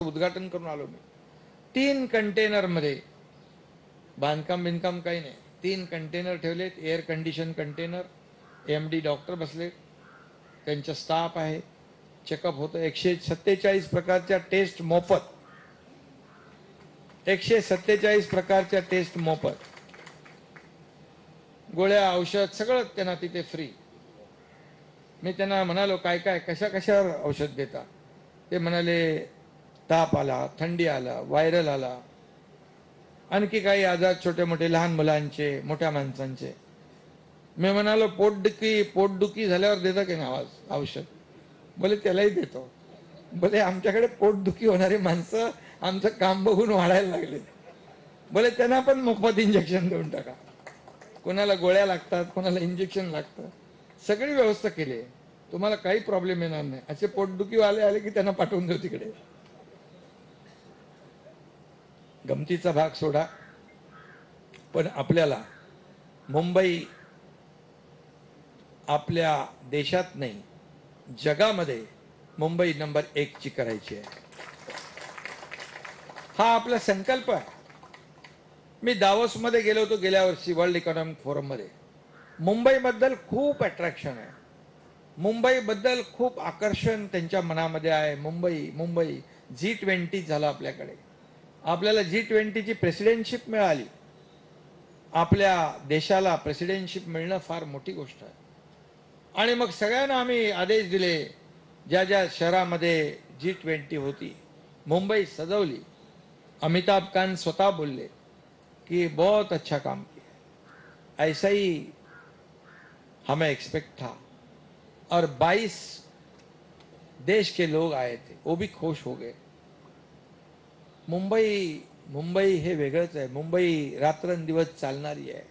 उद्घाटन करून आलो मी। 3 कंटेनर मध्ये बांधकाम बिनकाम काही नाही, 3 कंटेनर ठेवलेत, air condition container, MD doctor बसले, त्यांचा स्टाफ आहे, चेकअप होतं। 147 प्रकारच्या टेस्ट मोफत, 147 प्रकारच्या टेस्ट मोफत, गोळ्या औषध सगळं त्यांना तिथे फ्री। मी त्यांना म्हणालो काय काय कशा कशावर औषध देता, ते म्हणाले ताप आला, थंडी आला, व्हायरल आला, आणखी काही आजार छोटे मोठे लहान मुलांचे, मोठ्या माणसांचे। मी म्हणालो पोटदुखी झाल्यावर देता की नाही औषध? बोले त्यालाही देतो। बोले आमच्याकडे पोटदुखी होणारी माणसं आमचं काम बघून वाढायला लागले। बोले त्यांना पण मोफत इंजेक्शन देऊन टाका, कोणाला गोळ्या लागतात, कोणाला इंजेक्शन लागतं, सगळी व्यवस्था केली आहे, तुम्हाला काही प्रॉब्लेम येणार नाही। असे पोटदुखी आले की त्यांना पाठवून देऊ तिकडे। गमतीचा भाग सोडा, पण आपल्याला मुंबई आपल्या देशात नाही जगामध्ये मुंबई नंबर 1 ची करायची आहे, हा आपला संकल्प आहे। मी दावोस मध्ये गेलो होतो गेल्या वर्षी वर्ल्ड इकॉनॉमिक फोरम मध्ये। मुंबई बद्दल खूप अट्रॅक्शन आहे, मुंबई बद्दल खूप आकर्षण त्यांच्या मनामध्ये आहे। मुंबई G20 झाला आपल्याकडे, आपल्याला G20 ची प्रेसिडेंटशिप मिळाली, आपल्या देशाला प्रेसिडेंटशिप मिळणं फार मोठी गोष्ट आहे। आणि मग सगळ्यांना आम्ही आदेश दिले, ज्या ज्या शहरामध्ये G20 होती मुंबई सजवली। अमिताभ कांत स्वतः बोलले कि बहुत अच्छा काम किया, ऐसा ही हमें एक्सपेक्ट था। और 22 देश के लोग आए थे, वो भी खुश हो गए। मुंबई हे वेगळंच आहे, मुंबई रात्रंदिवस चालणारी आहे,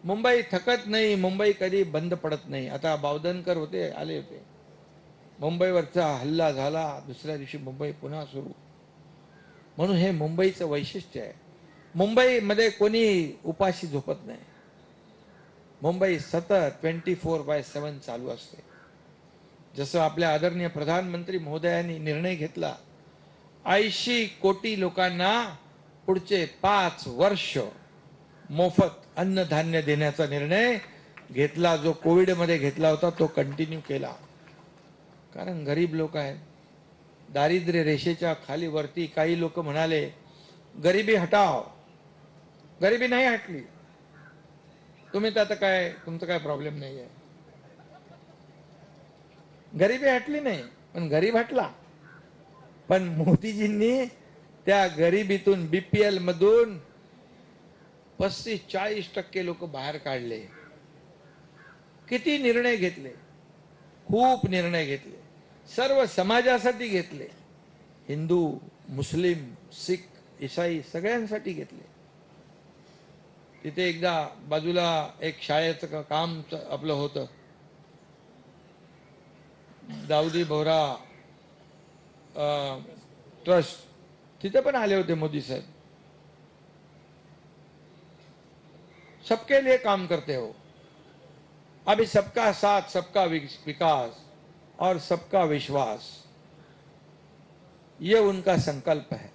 मुंबई थकत नाही, मुंबई कधी बंद पडत नाही। आता बावधनकर होते, आले होते, मुंबईवरचा हल्ला झाला, दुसऱ्या दिवशी मुंबई पुन्हा सुरू। म्हणून हे मुंबईचं वैशिष्ट्य आहे। मुंबईमध्ये कोणी उपाशी झोपत नाही, मुंबई सतत 24/7 चालू असते। जसं आपल्या आदरणीय प्रधानमंत्री महोदयांनी निर्णय घेतला, 80 कोटी लोकांना पुढचे 5 वर्ष मोफत अन्नधान्य देण्याचा निर्णय घेतला। जो कोविड मध्ये घेतला होता तो कंटिन्यू केला, कारण गरीब लोक आहेत, दारिद्र्य रेषेच्या खाली वरती। काही लोक म्हणाले गरिबी हटाओ, गरिबी नाही हटली, तुम्ही तर आता काय, तुमचं काय प्रॉब्लेम नाही आहे, गरिबी हटली नाही, पण गरीब हटला। पण मोदीजींनी त्या गरिबीतून, बीपीएल मधून 35-40% लोक बाहेर काढले। किती निर्णय घेतले, खूप निर्णय घेतले, सर्व समाजासाठी घेतले, हिंदू, मुस्लिम, सिख, ईसाई सगळ्यांसाठी घेतले। तिथे एकदा बाजूला एक शाळेचं काम आपलं होतं, दाऊदी बोहरा ट्रस्ट, तिथे पण आले होते मोदी साहेब। सबके लिए काम करते हो, अभी सबका साथ, सबका विकास और सबका विश्वास, ये उनका संकल्प है।